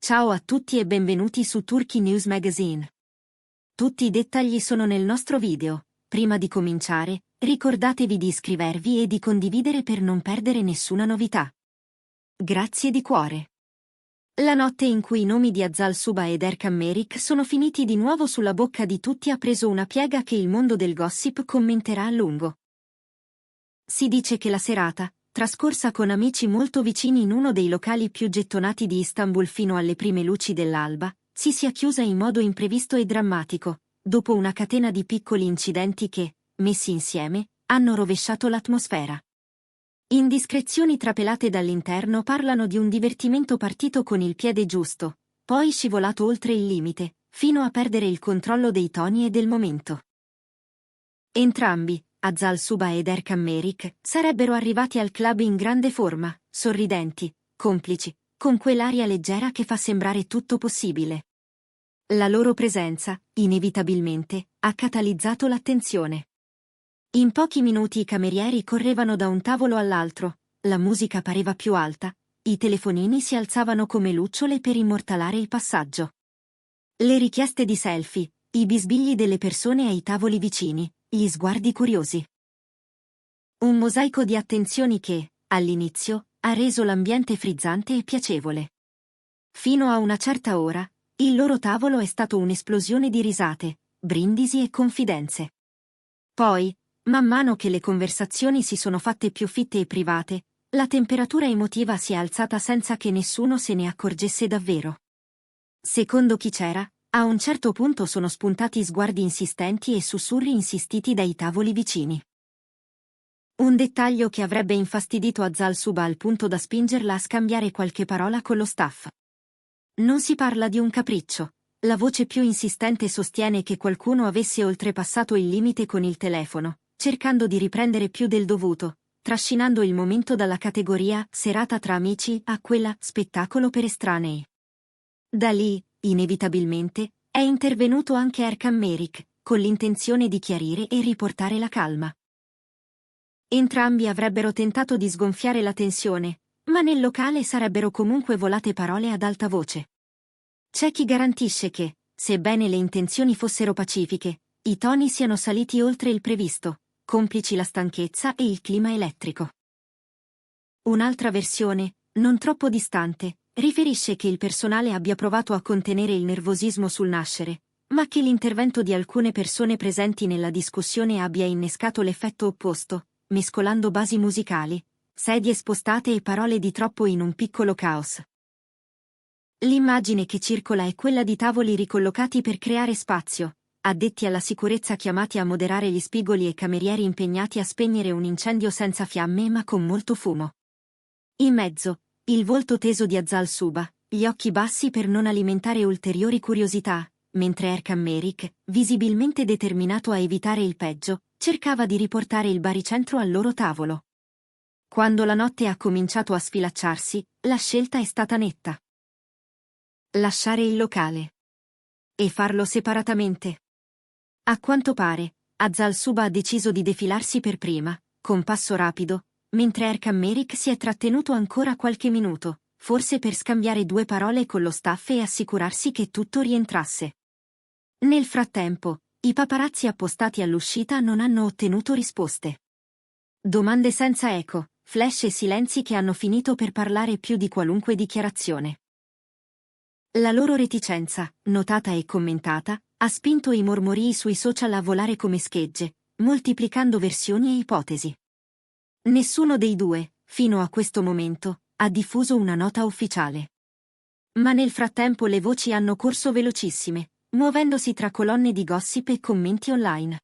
Ciao a tutti e benvenuti su Turkey News Magazine. Tutti i dettagli sono nel nostro video. Prima di cominciare, ricordatevi di iscrivervi e di condividere per non perdere nessuna novità. Grazie di cuore. La notte in cui i nomi di Azal Suba ed Erkan Merik sono finiti di nuovo sulla bocca di tutti ha preso una piega che il mondo del gossip commenterà a lungo. Si dice che la serata, trascorsa con amici molto vicini in uno dei locali più gettonati di Istanbul fino alle prime luci dell'alba, si sia chiusa in modo imprevisto e drammatico, dopo una catena di piccoli incidenti che, messi insieme, hanno rovesciato l'atmosfera. Indiscrezioni trapelate dall'interno parlano di un divertimento partito con il piede giusto, poi scivolato oltre il limite, fino a perdere il controllo dei toni e del momento. Entrambi, Azal Suba ed Erkan Merik, sarebbero arrivati al club in grande forma, sorridenti, complici, con quell'aria leggera che fa sembrare tutto possibile. La loro presenza, inevitabilmente, ha catalizzato l'attenzione. In pochi minuti i camerieri correvano da un tavolo all'altro, la musica pareva più alta, i telefonini si alzavano come lucciole per immortalare il passaggio. Le richieste di selfie, i bisbigli delle persone ai tavoli vicini, gli sguardi curiosi. Un mosaico di attenzioni che, all'inizio, ha reso l'ambiente frizzante e piacevole. Fino a una certa ora, il loro tavolo è stato un'esplosione di risate, brindisi e confidenze. Poi, man mano che le conversazioni si sono fatte più fitte e private, la temperatura emotiva si è alzata senza che nessuno se ne accorgesse davvero. Secondo chi c'era, a un certo punto sono spuntati sguardi insistenti e sussurri insistiti dai tavoli vicini. Un dettaglio che avrebbe infastidito Azal Suba al punto da spingerla a scambiare qualche parola con lo staff. Non si parla di un capriccio. La voce più insistente sostiene che qualcuno avesse oltrepassato il limite con il telefono, cercando di riprendere più del dovuto, trascinando il momento dalla categoria serata tra amici a quella spettacolo per estranei. Da lì, inevitabilmente, è intervenuto anche Erkan Merik, con l'intenzione di chiarire e riportare la calma. Entrambi avrebbero tentato di sgonfiare la tensione, ma nel locale sarebbero comunque volate parole ad alta voce. C'è chi garantisce che, sebbene le intenzioni fossero pacifiche, i toni siano saliti oltre il previsto, complici la stanchezza e il clima elettrico. Un'altra versione, non troppo distante, riferisce che il personale abbia provato a contenere il nervosismo sul nascere, ma che l'intervento di alcune persone presenti nella discussione abbia innescato l'effetto opposto, mescolando basi musicali, sedie spostate e parole di troppo in un piccolo caos. L'immagine che circola è quella di tavoli ricollocati per creare spazio, addetti alla sicurezza chiamati a moderare gli spigoli e camerieri impegnati a spegnere un incendio senza fiamme ma con molto fumo. In mezzo, il volto teso di Azal Suba, gli occhi bassi per non alimentare ulteriori curiosità, mentre Erkan Merik, visibilmente determinato a evitare il peggio, cercava di riportare il baricentro al loro tavolo. Quando la notte ha cominciato a sfilacciarsi, la scelta è stata netta. Lasciare il locale. E farlo separatamente. A quanto pare, Azal Suba ha deciso di defilarsi per prima, con passo rapido, mentre Erkan Merik si è trattenuto ancora qualche minuto, forse per scambiare due parole con lo staff e assicurarsi che tutto rientrasse. Nel frattempo, i paparazzi appostati all'uscita non hanno ottenuto risposte. Domande senza eco, flash e silenzi che hanno finito per parlare più di qualunque dichiarazione. La loro reticenza, notata e commentata, ha spinto i mormorii sui social a volare come schegge, moltiplicando versioni e ipotesi. Nessuno dei due, fino a questo momento, ha diffuso una nota ufficiale. Ma nel frattempo le voci hanno corso velocissime, muovendosi tra colonne di gossip e commenti online.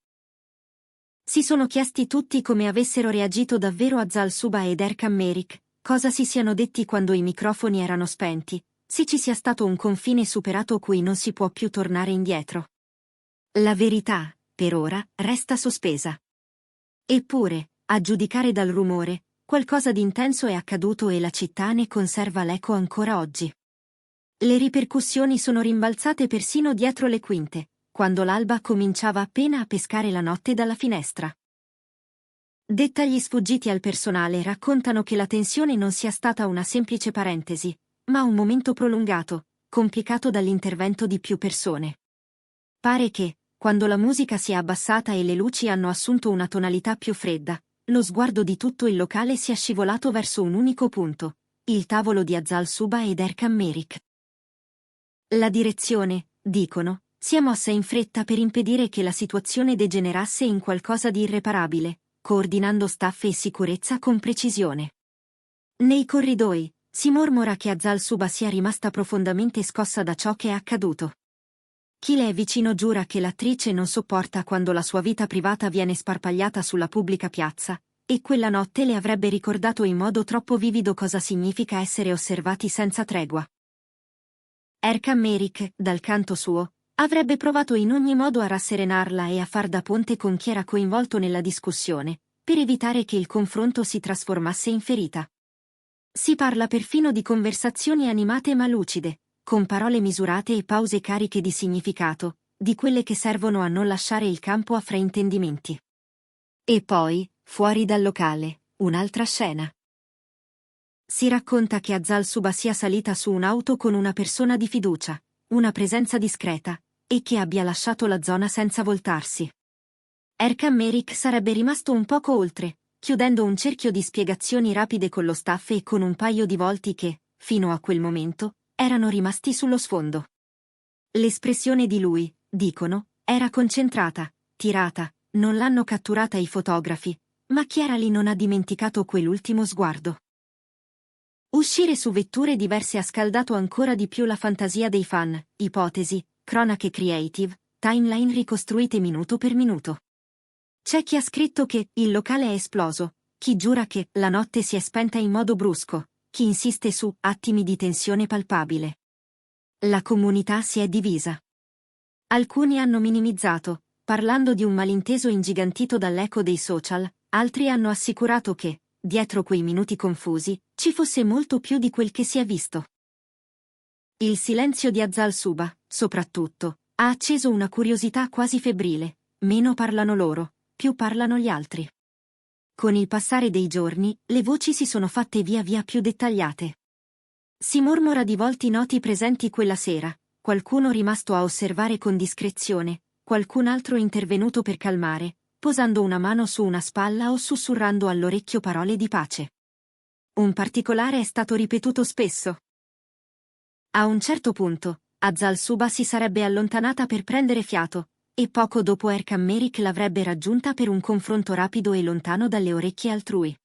Si sono chiesti tutti come avessero reagito davvero Azal Suba ed Erkan Merik, cosa si siano detti quando i microfoni erano spenti, se ci sia stato un confine superato cui non si può più tornare indietro. La verità, per ora, resta sospesa. Eppure, a giudicare dal rumore, qualcosa di intenso è accaduto e la città ne conserva l'eco ancora oggi. Le ripercussioni sono rimbalzate persino dietro le quinte, quando l'alba cominciava appena a pescare la notte dalla finestra. Dettagli sfuggiti al personale raccontano che la tensione non sia stata una semplice parentesi, ma un momento prolungato, complicato dall'intervento di più persone. Pare che, quando la musica si è abbassata e le luci hanno assunto una tonalità più fredda, lo sguardo di tutto il locale sia scivolato verso un unico punto, il tavolo di Azal Suba ed Erkan Merik. La direzione, dicono, si è mossa in fretta per impedire che la situazione degenerasse in qualcosa di irreparabile, coordinando staff e sicurezza con precisione. Nei corridoi, si mormora che Azal Suba sia rimasta profondamente scossa da ciò che è accaduto. Chi le è vicino giura che l'attrice non sopporta quando la sua vita privata viene sparpagliata sulla pubblica piazza, e quella notte le avrebbe ricordato in modo troppo vivido cosa significa essere osservati senza tregua. Erkan Merik, dal canto suo, avrebbe provato in ogni modo a rasserenarla e a far da ponte con chi era coinvolto nella discussione, per evitare che il confronto si trasformasse in ferita. Si parla perfino di conversazioni animate ma lucide, con parole misurate e pause cariche di significato, di quelle che servono a non lasciare il campo a fraintendimenti. E poi, fuori dal locale, un'altra scena. Si racconta che Azal Suba sia salita su un'auto con una persona di fiducia, una presenza discreta, e che abbia lasciato la zona senza voltarsi. Erkan Merik sarebbe rimasto un poco oltre, chiudendo un cerchio di spiegazioni rapide con lo staff e con un paio di volti che, fino a quel momento, erano rimasti sullo sfondo. L'espressione di lui, dicono, era concentrata, tirata, non l'hanno catturata i fotografi, ma chi era lì non ha dimenticato quell'ultimo sguardo. Uscire su vetture diverse ha scaldato ancora di più la fantasia dei fan, ipotesi, cronache creative, timeline ricostruite minuto per minuto. C'è chi ha scritto che il locale è esploso, chi giura che la notte si è spenta in modo brusco, chi insiste su attimi di tensione palpabile. La comunità si è divisa. Alcuni hanno minimizzato, parlando di un malinteso ingigantito dall'eco dei social, altri hanno assicurato che, dietro quei minuti confusi, ci fosse molto più di quel che si è visto. Il silenzio di Azal Suba, soprattutto, ha acceso una curiosità quasi febbrile, meno parlano loro, più parlano gli altri. Con il passare dei giorni, le voci si sono fatte via via più dettagliate. Si mormora di volti noti presenti quella sera, qualcuno rimasto a osservare con discrezione, qualcun altro intervenuto per calmare, posando una mano su una spalla o sussurrando all'orecchio parole di pace. Un particolare è stato ripetuto spesso. A un certo punto, Azal Suba si sarebbe allontanata per prendere fiato, e poco dopo Erkan Merik l'avrebbe raggiunta per un confronto rapido e lontano dalle orecchie altrui.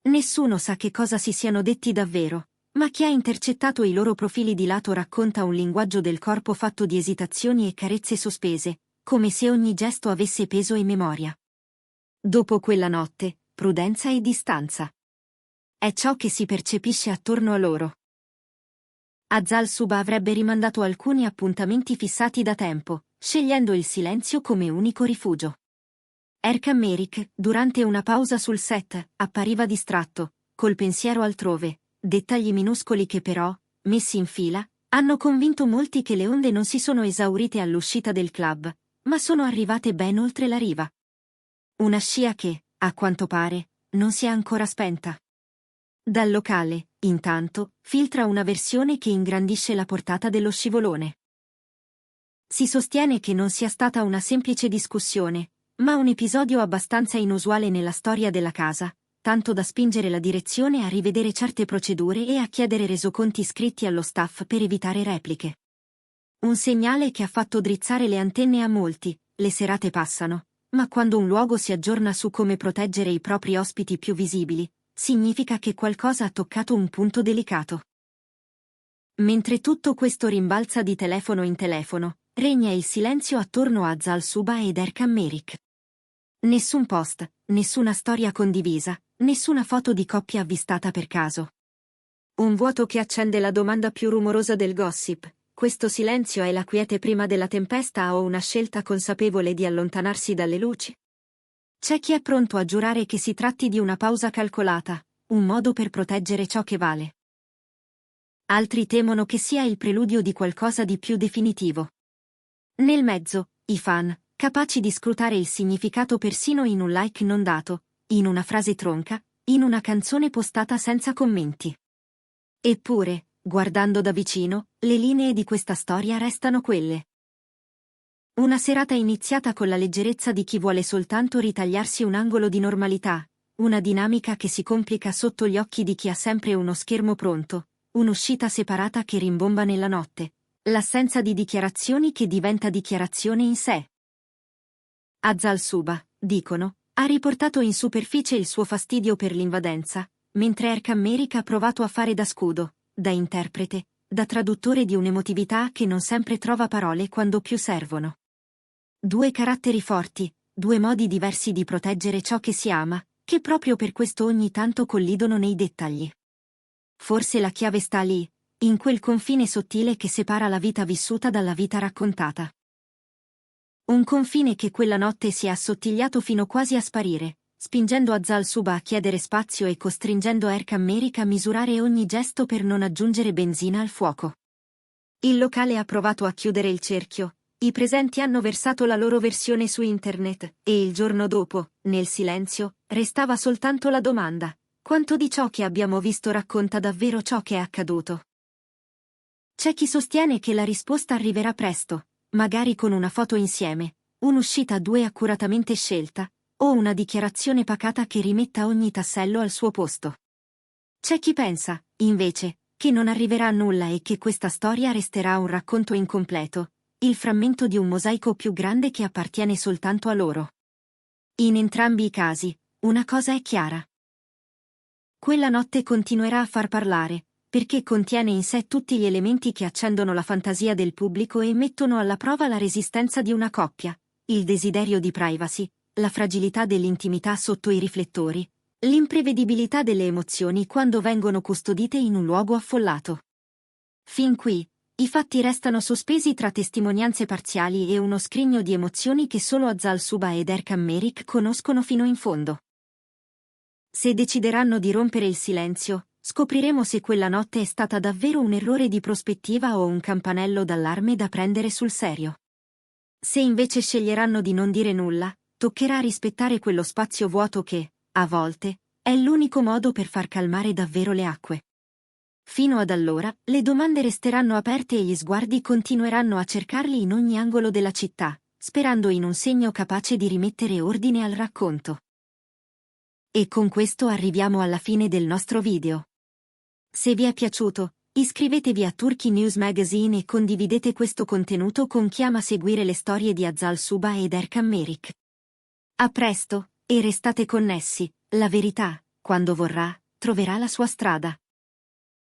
Nessuno sa che cosa si siano detti davvero, ma chi ha intercettato i loro profili di lato racconta un linguaggio del corpo fatto di esitazioni e carezze sospese, come se ogni gesto avesse peso e memoria. Dopo quella notte, prudenza e distanza. È ciò che si percepisce attorno a loro. Azal Suba avrebbe rimandato alcuni appuntamenti fissati da tempo, scegliendo il silenzio come unico rifugio. Erkan Merik, durante una pausa sul set, appariva distratto, col pensiero altrove, dettagli minuscoli che però, messi in fila, hanno convinto molti che le onde non si sono esaurite all'uscita del club, ma sono arrivate ben oltre la riva. Una scia che, a quanto pare, non si è ancora spenta. Dal locale, intanto, filtra una versione che ingrandisce la portata dello scivolone. Si sostiene che non sia stata una semplice discussione, ma un episodio abbastanza inusuale nella storia della casa, tanto da spingere la direzione a rivedere certe procedure e a chiedere resoconti scritti allo staff per evitare repliche. Un segnale che ha fatto drizzare le antenne a molti, le serate passano, ma quando un luogo si aggiorna su come proteggere i propri ospiti più visibili, significa che qualcosa ha toccato un punto delicato. Mentre tutto questo rimbalza di telefono in telefono, regna il silenzio attorno a Azal Suba ed Erkan Merik. Nessun post, nessuna storia condivisa, nessuna foto di coppia avvistata per caso. Un vuoto che accende la domanda più rumorosa del gossip: questo silenzio è la quiete prima della tempesta o una scelta consapevole di allontanarsi dalle luci? C'è chi è pronto a giurare che si tratti di una pausa calcolata, un modo per proteggere ciò che vale. Altri temono che sia il preludio di qualcosa di più definitivo. Nel mezzo, i fan, capaci di scrutare il significato persino in un like non dato, in una frase tronca, in una canzone postata senza commenti. Eppure, guardando da vicino, le linee di questa storia restano quelle. Una serata iniziata con la leggerezza di chi vuole soltanto ritagliarsi un angolo di normalità, una dinamica che si complica sotto gli occhi di chi ha sempre uno schermo pronto, un'uscita separata che rimbomba nella notte, l'assenza di dichiarazioni che diventa dichiarazione in sé. Azal Suba, dicono, ha riportato in superficie il suo fastidio per l'invadenza, mentre Erkan Merik ha provato a fare da scudo, da interprete, da traduttore di un'emotività che non sempre trova parole quando più servono. Due caratteri forti, due modi diversi di proteggere ciò che si ama, che proprio per questo ogni tanto collidono nei dettagli. Forse la chiave sta lì, in quel confine sottile che separa la vita vissuta dalla vita raccontata. Un confine che quella notte si è assottigliato fino quasi a sparire, spingendo Azal Suba a chiedere spazio e costringendo Erkan Merik a misurare ogni gesto per non aggiungere benzina al fuoco. Il locale ha provato a chiudere il cerchio, i presenti hanno versato la loro versione su internet, e il giorno dopo, nel silenzio, restava soltanto la domanda: quanto di ciò che abbiamo visto racconta davvero ciò che è accaduto? C'è chi sostiene che la risposta arriverà presto, magari con una foto insieme, un'uscita a due accuratamente scelta, o una dichiarazione pacata che rimetta ogni tassello al suo posto. C'è chi pensa, invece, che non arriverà a nulla e che questa storia resterà un racconto incompleto, il frammento di un mosaico più grande che appartiene soltanto a loro. In entrambi i casi, una cosa è chiara. Quella notte continuerà a far parlare, perché contiene in sé tutti gli elementi che accendono la fantasia del pubblico e mettono alla prova la resistenza di una coppia, il desiderio di privacy, la fragilità dell'intimità sotto i riflettori, l'imprevedibilità delle emozioni quando vengono custodite in un luogo affollato. Fin qui, i fatti restano sospesi tra testimonianze parziali e uno scrigno di emozioni che solo Azal Suba ed Erkan Merik conoscono fino in fondo. Se decideranno di rompere il silenzio, scopriremo se quella notte è stata davvero un errore di prospettiva o un campanello d'allarme da prendere sul serio. Se invece sceglieranno di non dire nulla, toccherà rispettare quello spazio vuoto che, a volte, è l'unico modo per far calmare davvero le acque. Fino ad allora, le domande resteranno aperte e gli sguardi continueranno a cercarli in ogni angolo della città, sperando in un segno capace di rimettere ordine al racconto. E con questo arriviamo alla fine del nostro video. Se vi è piaciuto, iscrivetevi a Turkey News Magazine e condividete questo contenuto con chi ama seguire le storie di Azal Suba ed Erkan Merik. A presto, e restate connessi, la verità, quando vorrà, troverà la sua strada.